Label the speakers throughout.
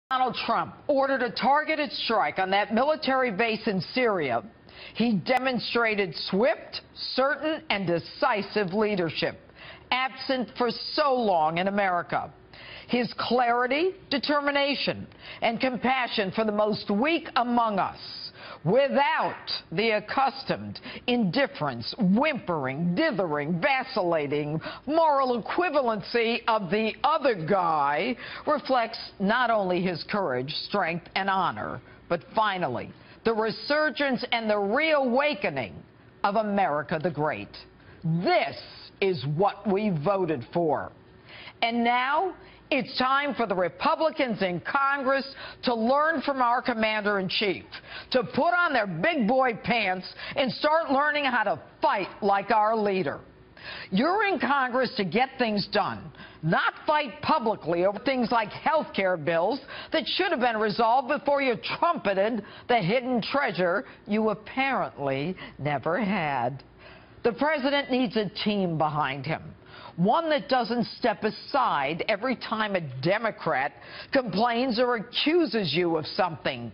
Speaker 1: Donald Trump ordered a targeted strike on that military base in Syria. He demonstrated swift, certain, and decisive leadership, absent for so long in America. His clarity, determination, and compassion for the most weak among us, without the accustomed indifference, whimpering, dithering, vacillating moral equivalency of the other guy, reflects not only his courage, strength, and honor, but finally, the resurgence and the reawakening of America the Great. This is what we voted for. And now, it's time for the Republicans in Congress to learn from our commander-in-chief, to put on their big boy pants and start learning how to fight like our leader. You're in Congress to get things done, not fight publicly over things like health care bills that should have been resolved before you trumpeted the hidden treasure you apparently never had. The president needs a team behind him. One that doesn't step aside every time a Democrat complains or accuses you of something.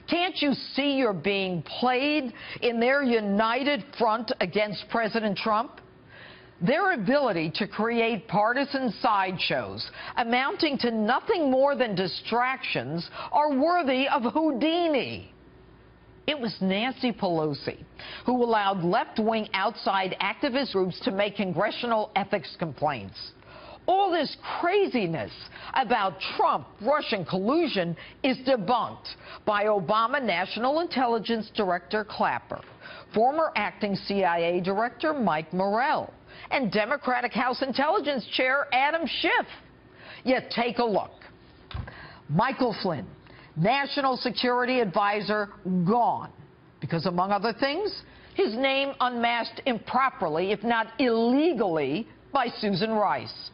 Speaker 1: Can't you see you're being played in their united front against President Trump? Their ability to create partisan sideshows amounting to nothing more than distractions are worthy of Houdini. It was Nancy Pelosi who allowed left-wing outside activist groups to make congressional ethics complaints. All this craziness about Trump-Russian collusion is debunked by Obama National Intelligence Director Clapper, former acting CIA Director Mike Morrell, and Democratic House Intelligence Chair Adam Schiff. Yet take a look. Michael Flynn, National Security Advisor, gone because, among other things, his name unmasked improperly, if not illegally, by Susan Rice.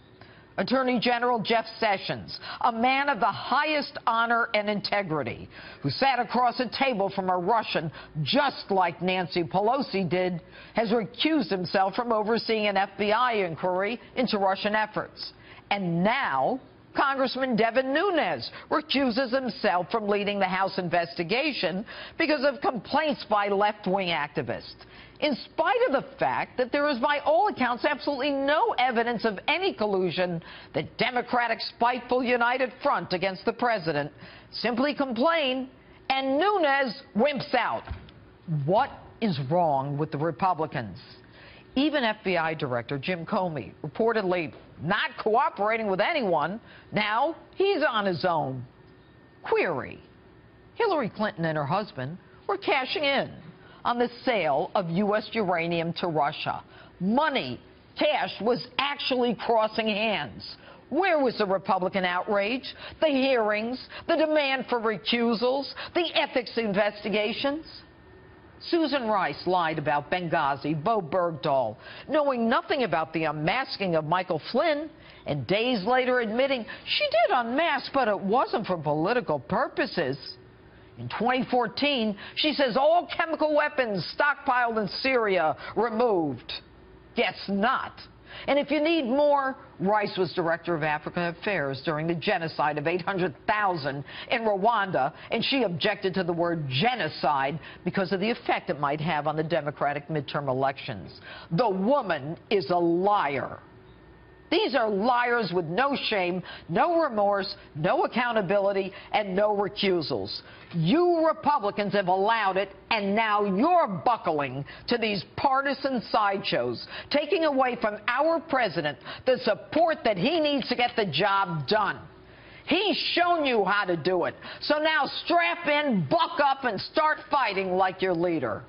Speaker 1: Attorney General Jeff Sessions, a man of the highest honor and integrity, who sat across a table from a Russian just like Nancy Pelosi did, has recused himself from overseeing an FBI inquiry into Russian efforts. And now, Congressman Devin Nunes recuses himself from leading the House investigation because of complaints by left-wing activists, in spite of the fact that there is, by all accounts, absolutely no evidence of any collusion. The Democratic spiteful united front against the president simply complain, and Nunes wimps out. What is wrong with the Republicans? Even FBI Director Jim Comey, reportedly not cooperating with anyone, now he's on his own. Query: Hillary Clinton and her husband were cashing in on the sale of U.S. uranium to Russia. Money, cash, was actually crossing hands. Where was the Republican outrage, the hearings, the demand for recusals, the ethics investigations? Susan Rice lied about Benghazi, Bo Bergdahl, knowing nothing about the unmasking of Michael Flynn, and days later admitting she did unmask, but it wasn't for political purposes. In 2014, she says all chemical weapons stockpiled in Syria removed. Guess not. And if you need more, Rice was Director of African Affairs during the genocide of 800,000 in Rwanda, and she objected to the word genocide because of the effect it might have on the Democratic midterm elections. The woman is a liar. These are liars with no shame, no remorse, no accountability, and no recusals. You Republicans have allowed it, and now you're buckling to these partisan sideshows, taking away from our president the support that he needs to get the job done. He's shown you how to do it. So now strap in, buck up, and start fighting like your leader.